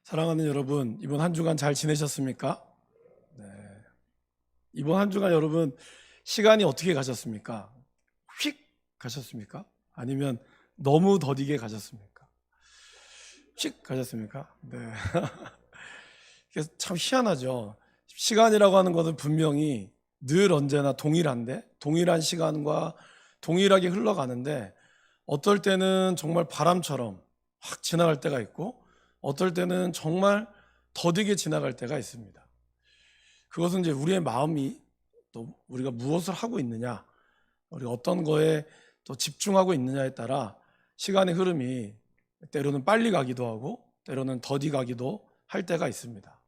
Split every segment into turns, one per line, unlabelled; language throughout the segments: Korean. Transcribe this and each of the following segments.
사랑하는 여러분, 이번 한 주간 잘 지내셨습니까? 네. 이번 한 주간 여러분 시간이 어떻게 가셨습니까? 휙 가셨습니까? 아니면 너무 더디게 가셨습니까? 휙 가셨습니까? 네. 그래서 참 희한하죠. 시간이라고 하는 것은 분명히 늘 언제나 동일한데, 동일한 시간과 동일하게 흘러가는데, 어떨 때는 정말 바람처럼 확 지나갈 때가 있고, 어떨 때는 정말 더디게 지나갈 때가 있습니다. 그것은 이제 우리의 마음이 또 우리가 무엇을 하고 있느냐, 우리가 어떤 거에 또 집중하고 있느냐에 따라 시간의 흐름이 때로는 빨리 가기도 하고 때로는 더디 가기도 할 때가 있습니다.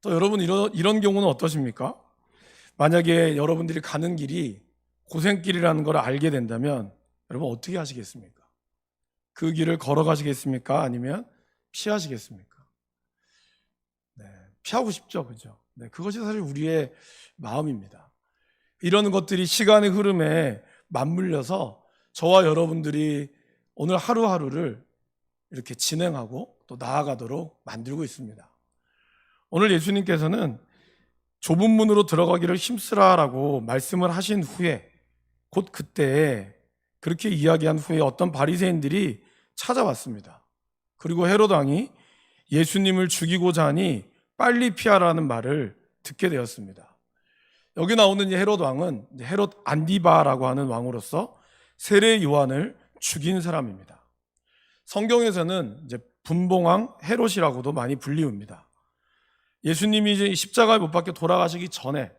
또 여러분 이런 경우는 어떠십니까? 만약에 여러분들이 가는 길이 고생길이라는 걸 알게 된다면 여러분 어떻게 하시겠습니까? 그 길을 걸어가시겠습니까? 아니면 피하시겠습니까? 네, 피하고 싶죠, 그죠? 네, 그것이 사실 우리의 마음입니다. 이런 것들이 시간의 흐름에 맞물려서 저와 여러분들이 오늘 하루하루를 이렇게 진행하고 또 나아가도록 만들고 있습니다. 오늘 예수님께서는 좁은 문으로 들어가기를 힘쓰라라고 말씀을 하신 후에 곧 그때 그렇게 이야기한 후에 어떤 바리새인들이 찾아왔습니다. 그리고 헤롯 왕이 예수님을 죽이고자 하니 빨리 피하라는 말을 듣게 되었습니다. 여기 나오는 헤롯 왕은 헤롯 안디바라고 하는 왕으로서 세례 요한을 죽인 사람입니다. 성경에서는 이제 분봉왕 헤롯이라고도 많이 불리웁니다. 예수님이 이제 십자가에 못 박혀 돌아가시기 전에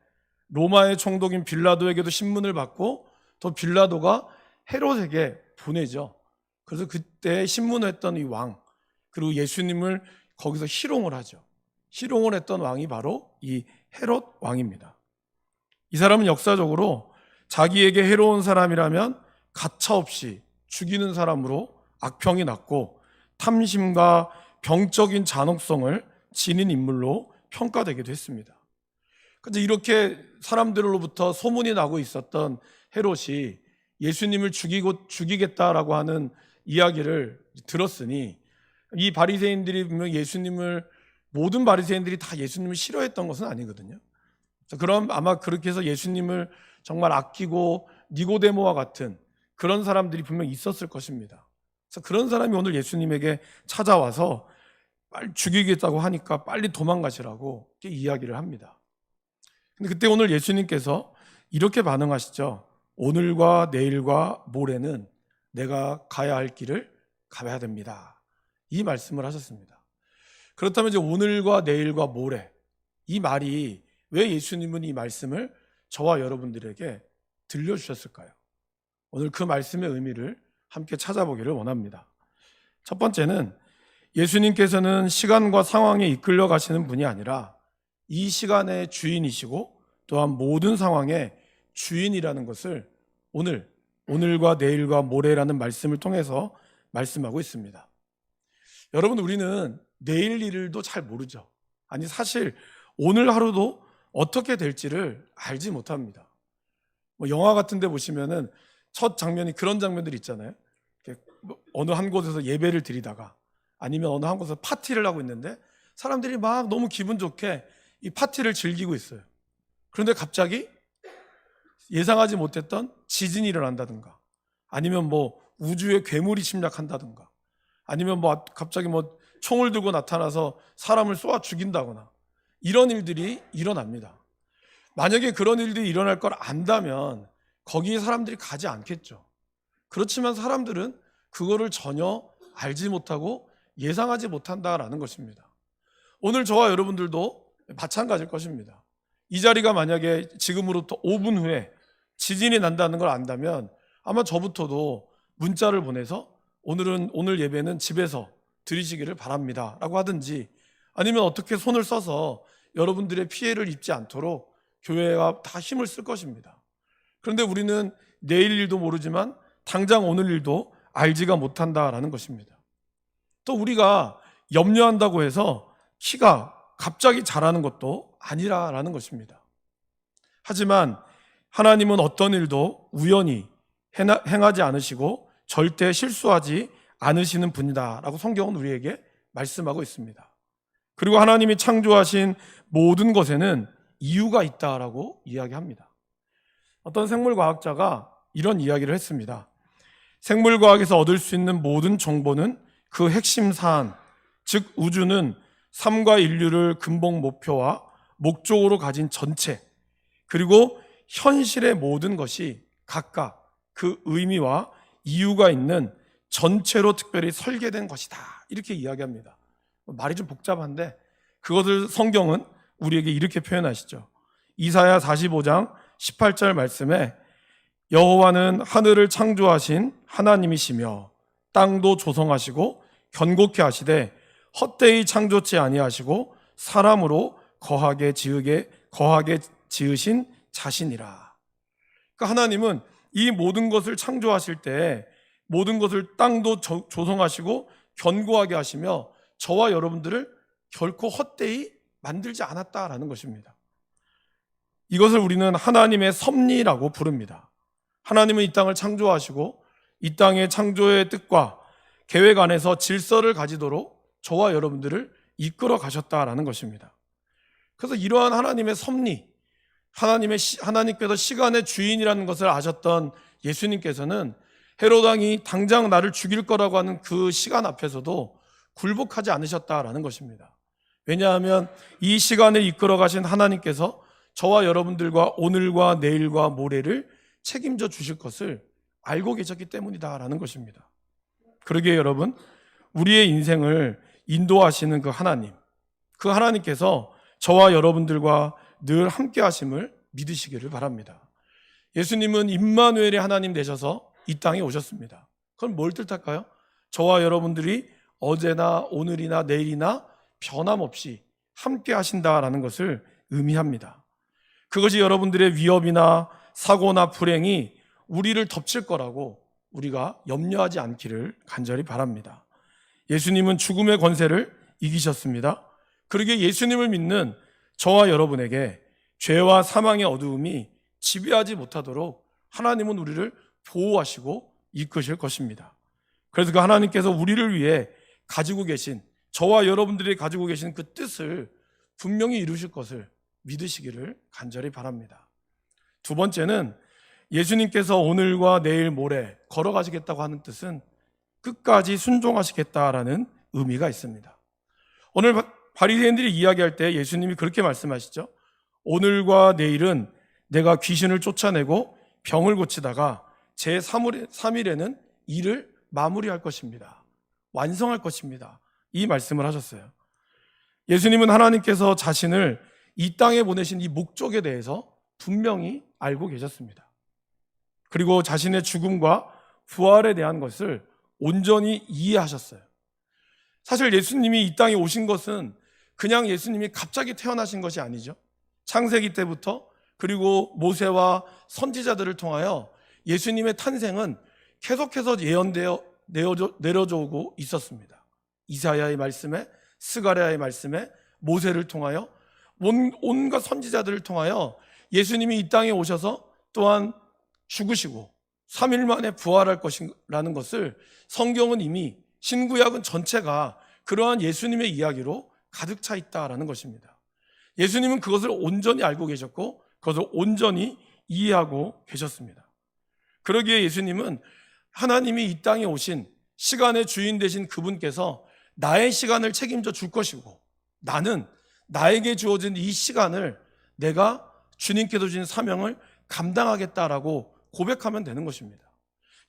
로마의 총독인 빌라도에게도 신문을 받고 또 빌라도가 헤롯에게 보내죠. 그래서 그때 신문했던 이 왕, 그리고 예수님을 거기서 희롱을 하죠. 희롱을 했던 왕이 바로 이 헤롯 왕입니다. 이 사람은 역사적으로 자기에게 해로운 사람이라면 가차없이 죽이는 사람으로 악평이 났고 탐심과 병적인 잔혹성을 지닌 인물로 평가되기도 했습니다. 그런데 이렇게 사람들로부터 소문이 나고 있었던 헤롯이 예수님을 죽이겠다라고 하는 이야기를 들었으니 이 바리새인들이 분명 모든 바리새인들이 다 예수님을 싫어했던 것은 아니거든요. 그럼 아마 그렇게 해서 예수님을 정말 아끼고 니고데모와 같은 그런 사람들이 분명 있었을 것입니다. 그래서 그런 사람이 오늘 예수님에게 찾아와서 빨리 죽이겠다고 하니까 빨리 도망가시라고 이렇게 이야기를 합니다. 근데 그때 오늘 예수님께서 이렇게 반응하시죠. 오늘과 내일과 모레는 내가 가야 할 길을 가야 됩니다. 이 말씀을 하셨습니다. 그렇다면 이제 오늘과 내일과 모레, 이 말이 왜 예수님은 이 말씀을 저와 여러분들에게 들려주셨을까요? 오늘 그 말씀의 의미를 함께 찾아보기를 원합니다. 첫 번째는 예수님께서는 시간과 상황에 이끌려 가시는 분이 아니라 이 시간의 주인이시고 또한 모든 상황의 주인이라는 것을 오늘과 내일과 모레라는 말씀을 통해서 말씀하고 있습니다. 여러분, 우리는 내일 일도 잘 모르죠. 아니, 사실 오늘 하루도 어떻게 될지를 알지 못합니다. 영화 같은 데 보시면은 첫 장면이 그런 장면들 있잖아요. 어느 한 곳에서 예배를 드리다가 아니면 어느 한 곳에서 파티를 하고 있는데 사람들이 막 너무 기분 좋게 이 파티를 즐기고 있어요. 그런데 갑자기 예상하지 못했던 지진이 일어난다든가 아니면 우주에 괴물이 침략한다든가 아니면 갑자기 총을 들고 나타나서 사람을 쏘아 죽인다거나 이런 일들이 일어납니다. 만약에 그런 일들이 일어날 걸 안다면 거기에 사람들이 가지 않겠죠. 그렇지만 사람들은 그거를 전혀 알지 못하고 예상하지 못한다라는 것입니다. 오늘 저와 여러분들도 마찬가지일 것입니다. 이 자리가 만약에 지금으로부터 5분 후에 지진이 난다는 걸 안다면 아마 저부터도 문자를 보내서 오늘 예배는 집에서 드리시기를 바랍니다 라고 하든지 아니면 어떻게 손을 써서 여러분들의 피해를 입지 않도록 교회가 다 힘을 쓸 것입니다. 그런데 우리는 내일 일도 모르지만 당장 오늘 일도 알지가 못한다라는 것입니다. 또 우리가 염려한다고 해서 키가 갑자기 자라는 것도 아니라는 것입니다. 하지만 하나님은 어떤 일도 우연히 행하지 않으시고 절대 실수하지 않으시는 분이다 라고 성경은 우리에게 말씀하고 있습니다. 그리고 하나님이 창조하신 모든 것에는 이유가 있다라고 이야기합니다. 어떤 생물과학자가 이런 이야기를 했습니다. 생물과학에서 얻을 수 있는 모든 정보는 그 핵심 사안, 즉 우주는 삶과 인류를 근본 목표와 목적으로 가진 전체, 그리고 현실의 모든 것이 각각 그 의미와 이유가 있는 전체로 특별히 설계된 것이다. 이렇게 이야기합니다. 말이 좀 복잡한데 그것을 성경은 우리에게 이렇게 표현하시죠. 이사야 45장 18절 말씀에 여호와는 하늘을 창조하신 하나님이시며 땅도 조성하시고 견고케 하시되 헛되이 창조치 아니하시고 사람으로 거하게 지으신 자신이라. 그러니까 하나님은 이 모든 것을 창조하실 때 모든 것을 땅도 조성하시고 견고하게 하시며 저와 여러분들을 결코 헛되이 만들지 않았다라는 것입니다. 이것을 우리는 하나님의 섭리라고 부릅니다. 하나님은 이 땅을 창조하시고 이 땅의 창조의 뜻과 계획 안에서 질서를 가지도록 저와 여러분들을 이끌어 가셨다라는 것입니다. 그래서 이러한 하나님의 섭리, 하나님께서 시간의 주인이라는 것을 아셨던 예수님께서는 헤롯 왕이 당장 나를 죽일 거라고 하는 그 시간 앞에서도 굴복하지 않으셨다라는 것입니다. 왜냐하면 이 시간을 이끌어 가신 하나님께서 저와 여러분들과 오늘과 내일과 모레를 책임져 주실 것을 알고 계셨기 때문이다라는 것입니다. 그러기에 여러분, 우리의 인생을 인도하시는 그 하나님께서 저와 여러분들과 늘 함께 하심을 믿으시기를 바랍니다. 예수님은 임마누엘의 하나님 되셔서 이 땅에 오셨습니다. 그건 뭘 뜻할까요? 저와 여러분들이 어제나 오늘이나 내일이나 변함없이 함께 하신다라는 것을 의미합니다. 그것이 여러분들의 위협이나 사고나 불행이 우리를 덮칠 거라고 우리가 염려하지 않기를 간절히 바랍니다. 예수님은 죽음의 권세를 이기셨습니다. 그러기에 예수님을 믿는 저와 여러분에게 죄와 사망의 어두움이 지배하지 못하도록 하나님은 우리를 보호하시고 이끄실 것입니다. 그래서 그 하나님께서 우리를 위해 가지고 계신, 저와 여러분들이 가지고 계신 그 뜻을 분명히 이루실 것을 믿으시기를 간절히 바랍니다. 두 번째는 예수님께서 오늘과 내일 모레 걸어가시겠다고 하는 뜻은 끝까지 순종하시겠다라는 의미가 있습니다. 오늘 바리새인들이 이야기할 때 예수님이 그렇게 말씀하시죠. 오늘과 내일은 내가 귀신을 쫓아내고 병을 고치다가 제3일에는 일을 마무리할 것입니다. 완성할 것입니다. 이 말씀을 하셨어요. 예수님은 하나님께서 자신을 이 땅에 보내신 이 목적에 대해서 분명히 알고 계셨습니다. 그리고 자신의 죽음과 부활에 대한 것을 온전히 이해하셨어요. 사실 예수님이 이 땅에 오신 것은 그냥 예수님이 갑자기 태어나신 것이 아니죠. 창세기 때부터 그리고 모세와 선지자들을 통하여 예수님의 탄생은 계속해서 예언되어 내려져 오고 있었습니다. 이사야의 말씀에, 스가랴의 말씀에, 모세를 통하여 온갖 선지자들을 통하여 예수님이 이 땅에 오셔서 또한 죽으시고 3일 만에 부활할 것이라는 것을 성경은 이미 신구약은 전체가 그러한 예수님의 이야기로 가득 차 있다라는 것입니다. 예수님은 그것을 온전히 알고 계셨고 그것을 온전히 이해하고 계셨습니다. 그러기에 예수님은 하나님이 이 땅에 오신 시간의 주인 되신 그분께서 나의 시간을 책임져 줄 것이고 나는 나에게 주어진 이 시간을 내가 주님께서 주신 사명을 감당하겠다라고 고백하면 되는 것입니다.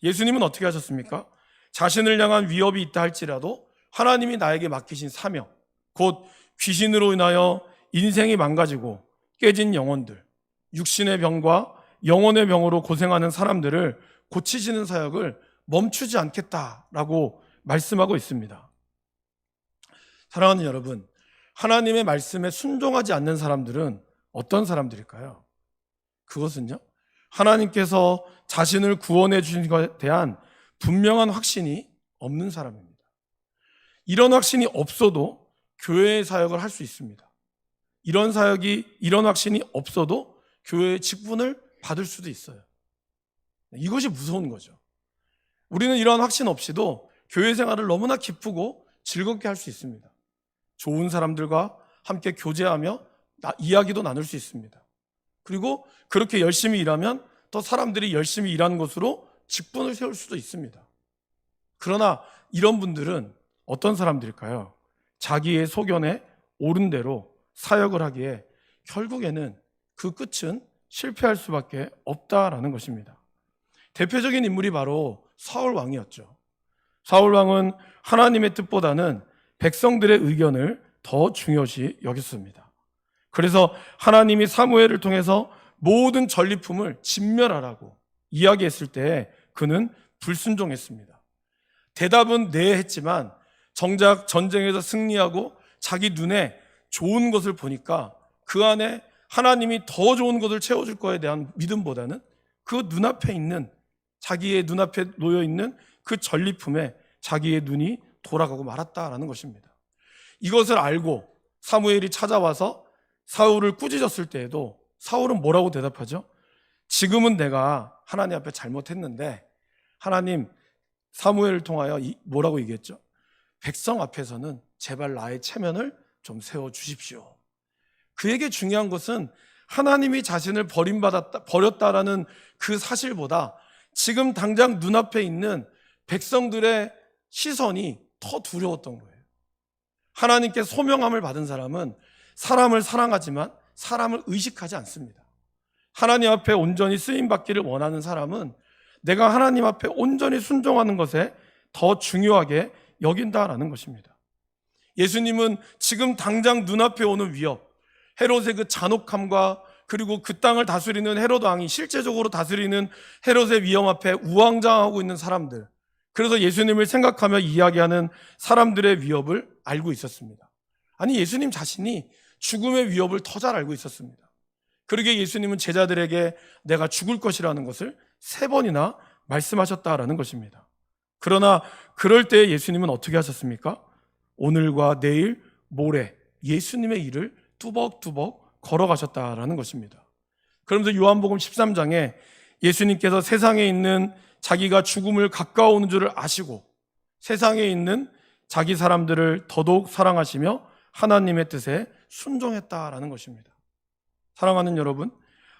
예수님은 어떻게 하셨습니까? 자신을 향한 위협이 있다 할지라도 하나님이 나에게 맡기신 사명, 곧 귀신으로 인하여 인생이 망가지고 깨진 영혼들, 육신의 병과 영혼의 병으로 고생하는 사람들을 고치시는 사역을 멈추지 않겠다라고 말씀하고 있습니다. 사랑하는 여러분, 하나님의 말씀에 순종하지 않는 사람들은 어떤 사람들일까요? 그것은요, 하나님께서 자신을 구원해 주신 것에 대한 분명한 확신이 없는 사람입니다. 이런 확신이 없어도 교회의 사역을 할 수 있습니다. 이런 확신이 없어도 교회의 직분을 받을 수도 있어요. 이것이 무서운 거죠. 우리는 이런 확신 없이도 교회 생활을 너무나 기쁘고 즐겁게 할 수 있습니다. 좋은 사람들과 함께 교제하며 이야기도 나눌 수 있습니다. 그리고 그렇게 열심히 일하면 또 사람들이 열심히 일하는 것으로 직분을 세울 수도 있습니다. 그러나 이런 분들은 어떤 사람들일까요? 자기의 소견에 옳은 대로 사역을 하기에 결국에는 그 끝은 실패할 수밖에 없다라는 것입니다. 대표적인 인물이 바로 사울 왕이었죠. 사울 왕은 하나님의 뜻보다는 백성들의 의견을 더 중요시 여겼습니다. 그래서 하나님이 사무엘을 통해서 모든 전리품을 진멸하라고 이야기했을 때 그는 불순종했습니다. 대답은 네 했지만 정작 전쟁에서 승리하고 자기 눈에 좋은 것을 보니까 그 안에 하나님이 더 좋은 것을 채워줄 거에 대한 믿음보다는 그 눈앞에 있는, 자기의 눈앞에 놓여있는 그 전리품에 자기의 눈이 돌아가고 말았다라는 것입니다. 이것을 알고 사무엘이 찾아와서 사울을 꾸짖었을 때에도 사울은 뭐라고 대답하죠? 지금은 내가 하나님 앞에 잘못했는데 하나님, 사무엘을 통하여 뭐라고 얘기했죠? 백성 앞에서는 제발 나의 체면을 좀 세워주십시오. 그에게 중요한 것은 하나님이 자신을 버렸다라는 그 사실보다 지금 당장 눈앞에 있는 백성들의 시선이 더 두려웠던 거예요. 하나님께 소명함을 받은 사람은 사람을 사랑하지만 사람을 의식하지 않습니다. 하나님 앞에 온전히 쓰임받기를 원하는 사람은 내가 하나님 앞에 온전히 순종하는 것에 더 중요하게 여긴다라는 것입니다. 예수님은 지금 당장 눈앞에 오는 위협, 헤롯의 그 잔혹함과 그리고 그 땅을 다스리는 헤롯 왕이 실제적으로 다스리는 헤롯의 위험 앞에 우왕좌왕하고 있는 사람들, 그래서 예수님을 생각하며 이야기하는 사람들의 위협을 알고 있었습니다. 아니, 예수님 자신이 죽음의 위협을 더 잘 알고 있었습니다. 그러기에 예수님은 제자들에게 내가 죽을 것이라는 것을 3번이나 말씀하셨다라는 것입니다. 그러나 그럴 때 예수님은 어떻게 하셨습니까? 오늘과 내일, 모레 예수님의 일을 뚜벅뚜벅 걸어가셨다라는 것입니다. 그러면서 요한복음 13장에 예수님께서 세상에 있는 자기가 죽음을 가까워오는 줄을 아시고 세상에 있는 자기 사람들을 더더욱 사랑하시며 하나님의 뜻에 순종했다라는 것입니다. 사랑하는 여러분,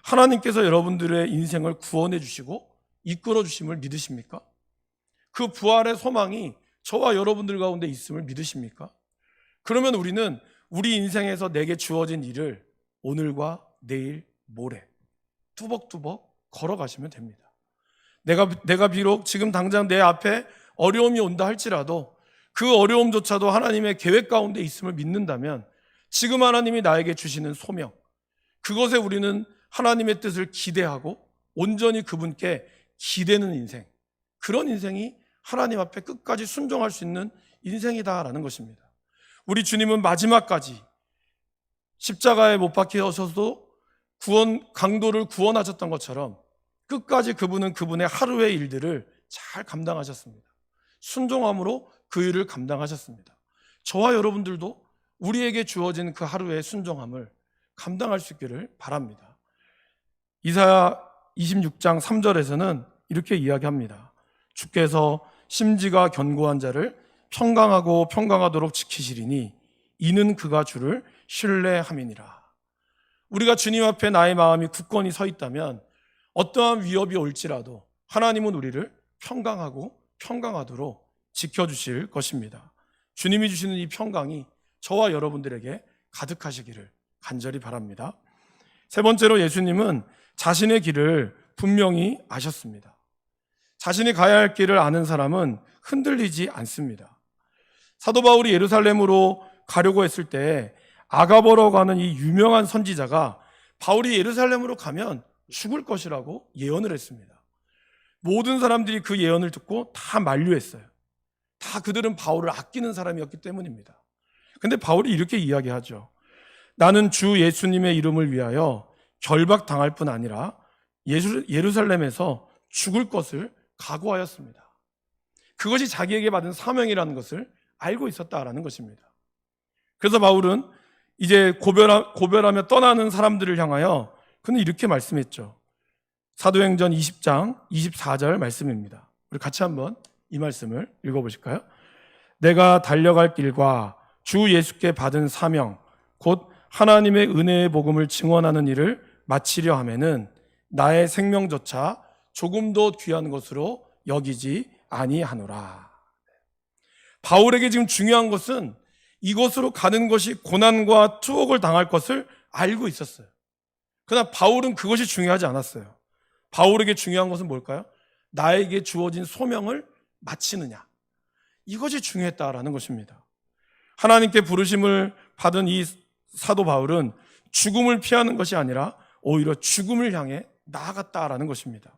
하나님께서 여러분들의 인생을 구원해 주시고 이끌어 주심을 믿으십니까? 그 부활의 소망이 저와 여러분들 가운데 있음을 믿으십니까? 그러면 우리는 우리 인생에서 내게 주어진 일을 오늘과 내일, 모레 뚜벅뚜벅 걸어가시면 됩니다. 내가 비록 지금 당장 내 앞에 어려움이 온다 할지라도 그 어려움조차도 하나님의 계획 가운데 있음을 믿는다면 지금 하나님이 나에게 주시는 소명, 그것에 우리는 하나님의 뜻을 기대하고 온전히 그분께 기대는 인생, 그런 인생이 하나님 앞에 끝까지 순종할 수 있는 인생이다라는 것입니다. 우리 주님은 마지막까지 십자가에 못 박히셔서도 강도를 구원하셨던 것처럼 끝까지 그분은 그분의 하루의 일들을 잘 감당하셨습니다. 순종함으로 그 일을 감당하셨습니다. 저와 여러분들도 우리에게 주어진 그 하루의 순종함을 감당할 수 있기를 바랍니다. 이사야 26장 3절에서는 이렇게 이야기합니다. 주께서 심지가 견고한 자를 평강하고 평강하도록 지키시리니 이는 그가 주를 신뢰함이니라. 우리가 주님 앞에 나의 마음이 굳건히 서 있다면 어떠한 위협이 올지라도 하나님은 우리를 평강하고 평강하도록 지켜주실 것입니다. 주님이 주시는 이 평강이 저와 여러분들에게 가득하시기를 간절히 바랍니다. 3번째로 예수님은 자신의 길을 분명히 아셨습니다. 자신이 가야 할 길을 아는 사람은 흔들리지 않습니다. 사도 바울이 예루살렘으로 가려고 했을 때 아가보라고 하는 이 유명한 선지자가 바울이 예루살렘으로 가면 죽을 것이라고 예언을 했습니다. 모든 사람들이 그 예언을 듣고 다 만류했어요. 다 그들은 바울을 아끼는 사람이었기 때문입니다. 근데 바울이 이렇게 이야기하죠. 나는 주 예수님의 이름을 위하여 결박당할 뿐 아니라 예루살렘에서 죽을 것을 각오하였습니다. 그것이 자기에게 받은 사명이라는 것을 알고 있었다라는 것입니다. 그래서 바울은 이제 고별하며 떠나는 사람들을 향하여 그는 이렇게 말씀했죠. 사도행전 20장 24절 말씀입니다. 우리 같이 한번 이 말씀을 읽어보실까요? 내가 달려갈 길과 주 예수께 받은 사명, 곧 하나님의 은혜의 복음을 증언하는 일을 마치려 하면은 나의 생명조차 조금도 귀한 것으로 여기지 아니하노라. 바울에게 지금 중요한 것은 이곳으로 가는 것이 고난과 투옥을 당할 것을 알고 있었어요. 그러나 바울은 그것이 중요하지 않았어요. 바울에게 중요한 것은 뭘까요? 나에게 주어진 소명을 마치느냐. 이것이 중요했다라는 것입니다. 하나님께 부르심을 받은 이 사도 바울은 죽음을 피하는 것이 아니라 오히려 죽음을 향해 나아갔다라는 것입니다.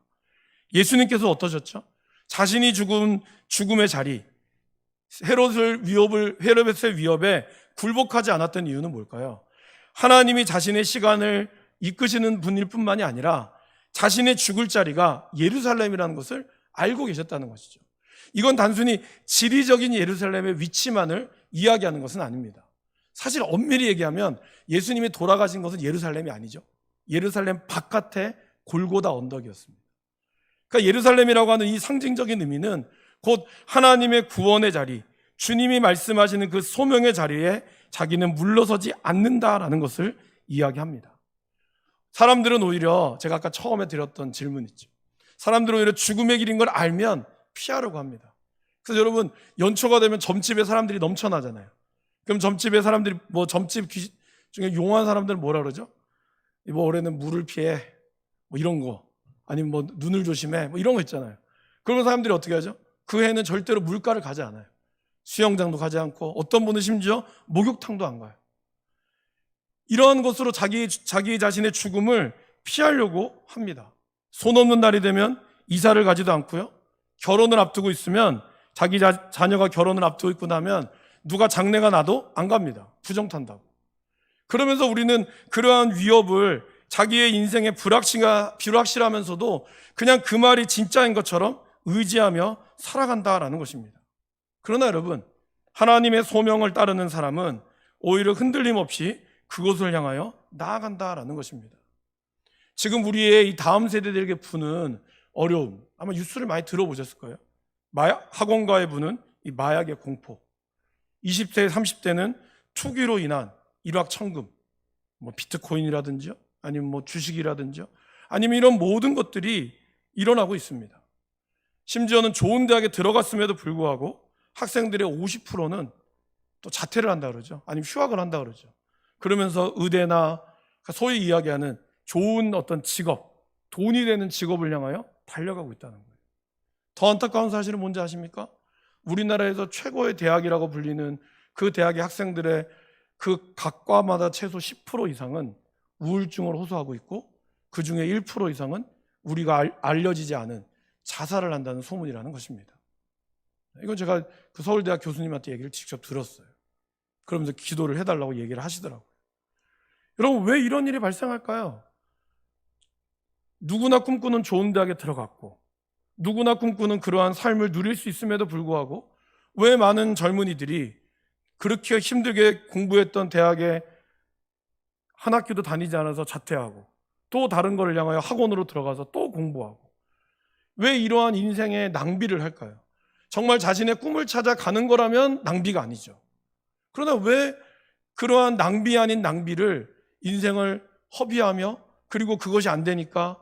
예수님께서 어떠셨죠? 자신이 죽은 죽음의 자리, 헤롯의 위협에 굴복하지 않았던 이유는 뭘까요? 하나님이 자신의 시간을 이끄시는 분일 뿐만이 아니라 자신의 죽을 자리가 예루살렘이라는 것을 알고 계셨다는 것이죠. 이건 단순히 지리적인 예루살렘의 위치만을 이야기하는 것은 아닙니다. 사실 엄밀히 얘기하면 예수님이 돌아가신 것은 예루살렘이 아니죠. 예루살렘 바깥의 골고다 언덕이었습니다. 그러니까 예루살렘이라고 하는 이 상징적인 의미는 곧 하나님의 구원의 자리, 주님이 말씀하시는 그 소명의 자리에 자기는 물러서지 않는다라는 것을 이야기합니다. 사람들은 오히려 제가 아까 처음에 드렸던 질문 있죠. 사람들은 오히려 죽음의 길인 걸 알면 피하려고 합니다. 그래서 여러분 연초가 되면 점집에 사람들이 넘쳐나잖아요. 그럼 점집에 사람들이 점집 중에 용한 사람들은 뭐라 그러죠? 올해는 물을 피해 이런 거, 아니면 눈을 조심해 이런 거 있잖아요. 그런 사람들이 어떻게 하죠? 그 해는 절대로 물가를 가지 않아요. 수영장도 가지 않고 어떤 분은 심지어 목욕탕도 안 가요. 이러한 것으로 자기 자신의 죽음을 피하려고 합니다. 손 없는 날이 되면 이사를 가지도 않고요. 결혼을 앞두고 있으면 자기 자녀가 결혼을 앞두고 있고 나면 누가 장례가 나도 안 갑니다. 부정탄다고. 그러면서 우리는 그러한 위협을 자기의 인생의 불확실하면서도 그냥 그 말이 진짜인 것처럼 의지하며 살아간다라는 것입니다. 그러나 여러분, 하나님의 소명을 따르는 사람은 오히려 흔들림 없이 그곳을 향하여 나아간다라는 것입니다. 지금 우리의 이 다음 세대들에게 부는 어려움, 아마 뉴스를 많이 들어보셨을 거예요. 학원가에 부는 이 마약의 공포, 20대, 30대는 투기로 인한 일확천금, 비트코인이라든지요, 아니면 주식이라든지요, 아니면 이런 모든 것들이 일어나고 있습니다. 심지어는 좋은 대학에 들어갔음에도 불구하고 학생들의 50%는 또 자퇴를 한다 그러죠. 아니면 휴학을 한다 그러죠. 그러면서 의대나 소위 이야기하는 좋은 어떤 직업, 돈이 되는 직업을 향하여 달려가고 있다는 거예요. 더 안타까운 사실은 뭔지 아십니까? 우리나라에서 최고의 대학이라고 불리는 그 대학의 학생들의 그 각 과마다 최소 10% 이상은 우울증을 호소하고 있고 그 중에 1% 이상은 우리가 알려지지 않은 자살을 한다는 소문이라는 것입니다. 이건 제가 그 서울대학 교수님한테 얘기를 직접 들었어요. 그러면서 기도를 해달라고 얘기를 하시더라고요. 여러분, 왜 이런 일이 발생할까요? 누구나 꿈꾸는 좋은 대학에 들어갔고 누구나 꿈꾸는 그러한 삶을 누릴 수 있음에도 불구하고 왜 많은 젊은이들이 그렇게 힘들게 공부했던 대학에 한 학기도 다니지 않아서 자퇴하고 또 다른 것을 향하여 학원으로 들어가서 또 공부하고 왜 이러한 인생의 낭비를 할까요? 정말 자신의 꿈을 찾아 가는 거라면 낭비가 아니죠. 그러나 왜 그러한 낭비 아닌 낭비를 인생을 허비하며 그리고 그것이 안 되니까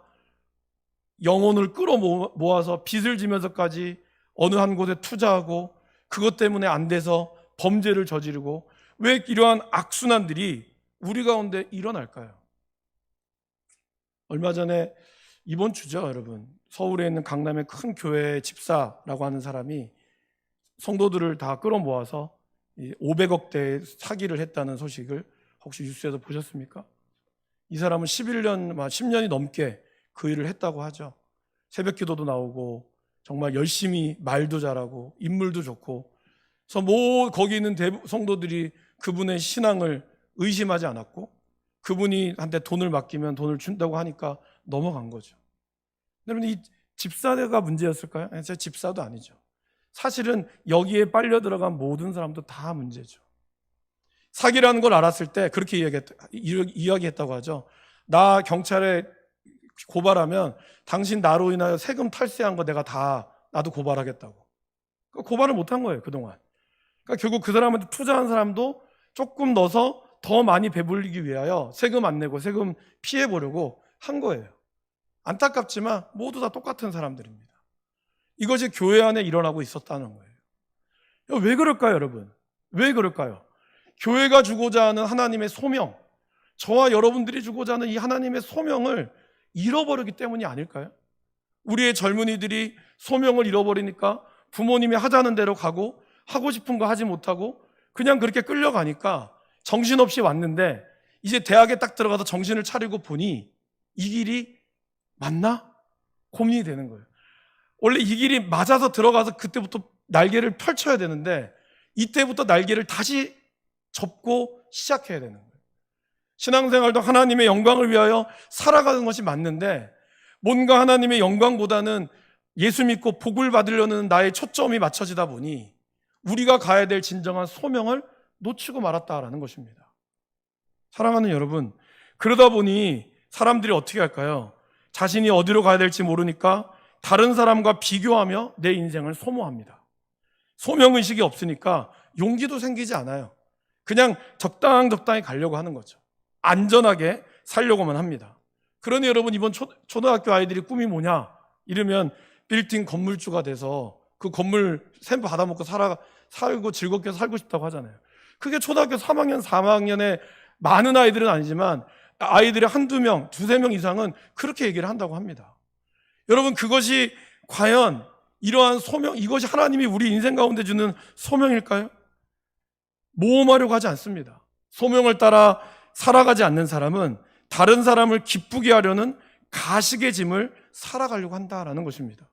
영혼을 끌어모아서 빚을 지면서까지 어느 한 곳에 투자하고 그것 때문에 안 돼서 범죄를 저지르고 왜 이러한 악순환들이 우리 가운데 일어날까요? 얼마 전에 이번 주죠, 여러분. 서울에 있는 강남의 큰 교회 집사라고 하는 사람이 성도들을 다 끌어모아서 500억대의 사기를 했다는 소식을 혹시 뉴스에서 보셨습니까? 이 사람은 10년이 넘게 그 일을 했다고 하죠. 새벽 기도도 나오고 정말 열심히 말도 잘하고 인물도 좋고 그래서 거기 있는 성도들이 그분의 신앙을 의심하지 않았고 그분이 한테 돈을 맡기면 돈을 준다고 하니까 넘어간 거죠. 여러분, 이 집사가 문제였을까요? 제 집사도 아니죠. 사실은 여기에 빨려 들어간 모든 사람도 다 문제죠. 사기라는 걸 알았을 때 그렇게 이야기했다고 하죠. 나 경찰에 고발하면 당신 나로 인하여 세금 탈세한 거 내가 다 나도 고발하겠다고. 고발을 못한 거예요, 그동안. 그러니까 결국 그 사람한테 투자한 사람도 조금 넣어서 더 많이 배불리기 위하여 세금 안 내고 세금 피해 보려고 한 거예요. 안타깝지만 모두 다 똑같은 사람들입니다. 이것이 교회 안에 일어나고 있었다는 거예요. 왜 그럴까요, 여러분? 왜 그럴까요? 교회가 주고자 하는 하나님의 소명, 저와 여러분들이 주고자 하는 이 하나님의 소명을 잃어버리기 때문이 아닐까요? 우리의 젊은이들이 소명을 잃어버리니까 부모님이 하자는 대로 가고 하고 싶은 거 하지 못하고 그냥 그렇게 끌려가니까 정신없이 왔는데 이제 대학에 딱 들어가서 정신을 차리고 보니 이 길이 맞나? 고민이 되는 거예요. 원래 이 길이 맞아서 들어가서 그때부터 날개를 펼쳐야 되는데 이때부터 날개를 다시 접고 시작해야 되는 거예요. 신앙생활도 하나님의 영광을 위하여 살아가는 것이 맞는데 뭔가 하나님의 영광보다는 예수 믿고 복을 받으려는 나의 초점이 맞춰지다 보니 우리가 가야 될 진정한 소명을 놓치고 말았다라는 것입니다. 사랑하는 여러분, 그러다 보니 사람들이 어떻게 할까요? 자신이 어디로 가야 될지 모르니까 다른 사람과 비교하며 내 인생을 소모합니다. 소명의식이 없으니까 용기도 생기지 않아요. 그냥 적당히 가려고 하는 거죠. 안전하게 살려고만 합니다. 그러니 여러분, 이번 초등학교 아이들이 꿈이 뭐냐? 이러면 빌딩 건물주가 돼서 그 건물 샘 받아먹고 살고 즐겁게 살고 싶다고 하잖아요. 그게 초등학교 3학년, 4학년에 많은 아이들은 아니지만 아이들의 한두 명, 두세 명 이상은 그렇게 얘기를 한다고 합니다. 여러분, 그것이 과연 이러한 소명, 이것이 하나님이 우리 인생 가운데 주는 소명일까요? 모험하려고 하지 않습니다. 소명을 따라 살아가지 않는 사람은 다른 사람을 기쁘게 하려는 가식의 짐을 살아가려고 한다라는 것입니다.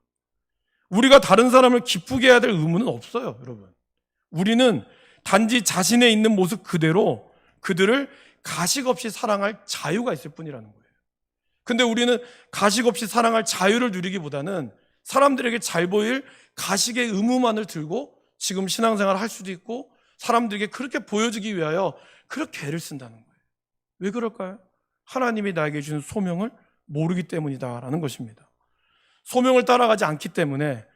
우리가 다른 사람을 기쁘게 해야 될 의무는 없어요, 여러분. 우리는 단지 자신의 있는 모습 그대로 그들을 가식 없이 사랑할 자유가 있을 뿐이라는 거예요. 근데 우리는 가식 없이 사랑할 자유를 누리기보다는 사람들에게 잘 보일 가식의 의무만을 들고 지금 신앙생활을 할 수도 있고 사람들에게 그렇게 보여주기 위하여 그렇게 애를 쓴다는 거예요. 왜 그럴까요? 하나님이 나에게 주는 소명을 모르기 때문이다라는 것입니다. 소명을 따라가지 않기 때문에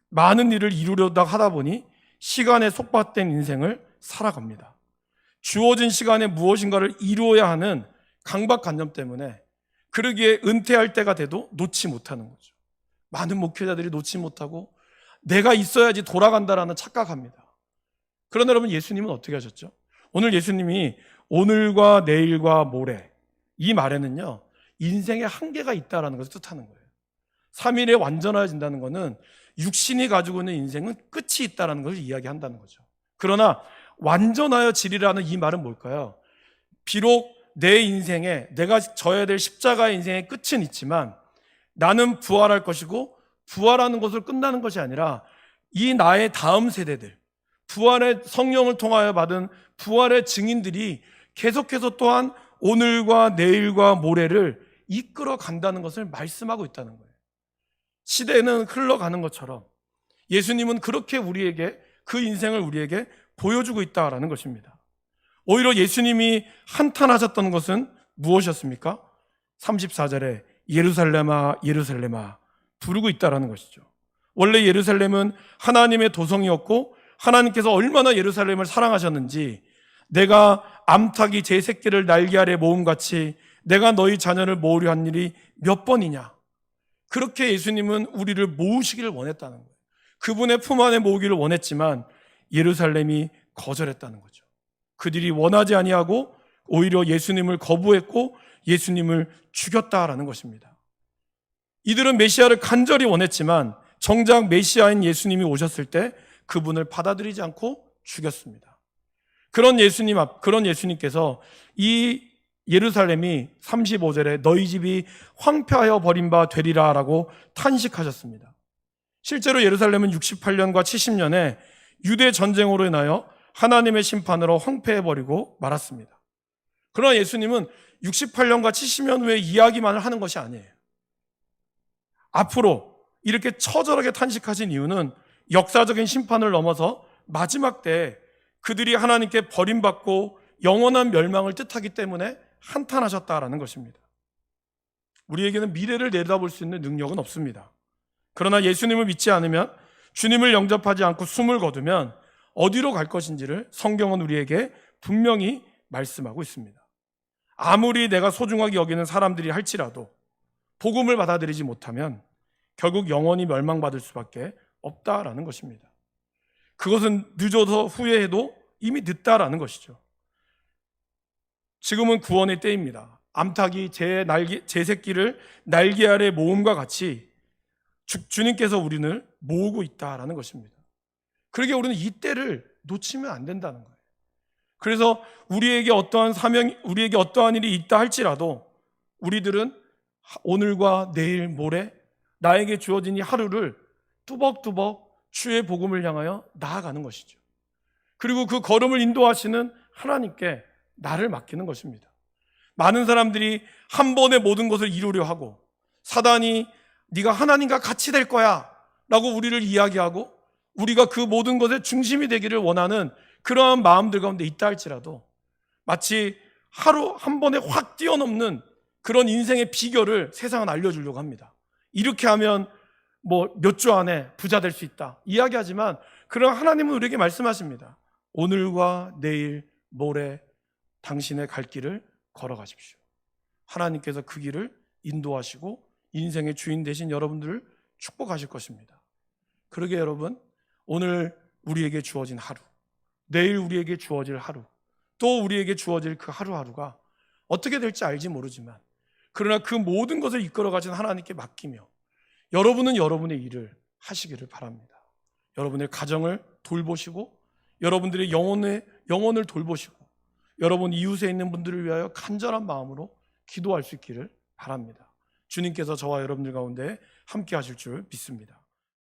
많은 일을 이루려다 하다 보니 시간에 속박된 인생을 살아갑니다. 주어진 시간에 무엇인가를 이루어야 하는 강박관념 때문에 그러기에 은퇴할 때가 돼도 놓지 못하는 거죠. 많은 목회자들이 놓지 못하고 내가 있어야지 돌아간다라는 착각합니다. 그러나 여러분, 예수님은 어떻게 하셨죠? 오늘 예수님이 오늘과 내일과 모레, 이 말에는요 인생의 한계가 있다는 것을 뜻하는 거예요. 3일에 완전해진다는 것은 육신이 가지고 있는 인생은 끝이 있다는 것을 이야기한다는 거죠. 그러나 완전하여 지리라는 이 말은 뭘까요? 비록 내 인생에 내가 져야 될 십자가의 인생의 끝은 있지만 나는 부활할 것이고 부활하는 것으로 끝나는 것이 아니라 이 나의 다음 세대들, 부활의 성령을 통하여 받은 부활의 증인들이 계속해서 또한 오늘과 내일과 모레를 이끌어 간다는 것을 말씀하고 있다는 거예요. 시대는 흘러가는 것처럼 예수님은 그렇게 우리에게 그 인생을 우리에게 보여주고 있다라는 것입니다. 오히려 예수님이 한탄하셨던 것은 무엇이었습니까? 34절에 예루살렘아 예루살렘아 부르고 있다라는 것이죠. 원래 예루살렘은 하나님의 도성이었고 하나님께서 얼마나 예루살렘을 사랑하셨는지 내가 암탉이 제 새끼를 날개 아래 모음같이 내가 너희 자녀를 모으려 한 일이 몇 번이냐. 그렇게 예수님은 우리를 모으시기를 원했다는 거예요. 그분의 품 안에 모으기를 원했지만 예루살렘이 거절했다는 거죠. 그들이 원하지 아니하고 오히려 예수님을 거부했고 예수님을 죽였다라는 것입니다. 이들은 메시아를 간절히 원했지만 정작 메시아인 예수님이 오셨을 때 그분을 받아들이지 않고 죽였습니다. 그런 예수님께서 이 예루살렘이 35절에 너희 집이 황폐하여 버린 바 되리라 라고 탄식하셨습니다. 실제로 예루살렘은 68년과 70년에 유대 전쟁으로 인하여 하나님의 심판으로 황폐해버리고 말았습니다. 그러나 예수님은 68년과 70년 후에 이야기만을 하는 것이 아니에요. 앞으로 이렇게 처절하게 탄식하신 이유는 역사적인 심판을 넘어서 마지막 때 그들이 하나님께 버림받고 영원한 멸망을 뜻하기 때문에 한탄하셨다라는 것입니다. 우리에게는 미래를 내다볼 수 있는 능력은 없습니다. 그러나 예수님을 믿지 않으면, 주님을 영접하지 않고 숨을 거두면 어디로 갈 것인지를 성경은 우리에게 분명히 말씀하고 있습니다. 아무리 내가 소중하게 여기는 사람들이 할지라도 복음을 받아들이지 못하면 결국 영원히 멸망받을 수밖에 없다라는 것입니다. 그것은 늦어서 후회해도 이미 늦다라는 것이죠. 지금은 구원의 때입니다. 암탉이 제 새끼를 날개 아래 모음과 같이 주님께서 우리를 모으고 있다라는 것입니다. 그러기에 우리는 이 때를 놓치면 안 된다는 거예요. 그래서 우리에게 어떠한 일이 있다 할지라도 우리들은 오늘과 내일, 모레 나에게 주어진 이 하루를 뚜벅뚜벅 주의 복음을 향하여 나아가는 것이죠. 그리고 그 걸음을 인도하시는 하나님께 나를 맡기는 것입니다. 많은 사람들이 한 번에 모든 것을 이루려 하고 사단이 네가 하나님과 같이 될 거야 라고 우리를 이야기하고 우리가 그 모든 것의 중심이 되기를 원하는 그러한 마음들 가운데 있다 할지라도 마치 하루 한 번에 확 뛰어넘는 그런 인생의 비결을 세상은 알려주려고 합니다. 이렇게 하면 뭐 몇 주 안에 부자 될 수 있다 이야기하지만 그런 하나님은 우리에게 말씀하십니다. 오늘과 내일, 모레 당신의 갈 길을 걸어가십시오. 하나님께서 그 길을 인도하시고 인생의 주인 되신 여러분들을 축복하실 것입니다. 그러게 여러분, 오늘 우리에게 주어진 하루, 내일 우리에게 주어질 하루, 또 우리에게 주어질 그 하루하루가 어떻게 될지 알지 모르지만 그러나 그 모든 것을 이끌어 가신 하나님께 맡기며 여러분은 여러분의 일을 하시기를 바랍니다. 여러분의 가정을 돌보시고 여러분들의 영혼을 돌보시고 여러분 이웃에 있는 분들을 위하여 간절한 마음으로 기도할 수 있기를 바랍니다. 주님께서 저와 여러분들 가운데 함께 하실 줄 믿습니다.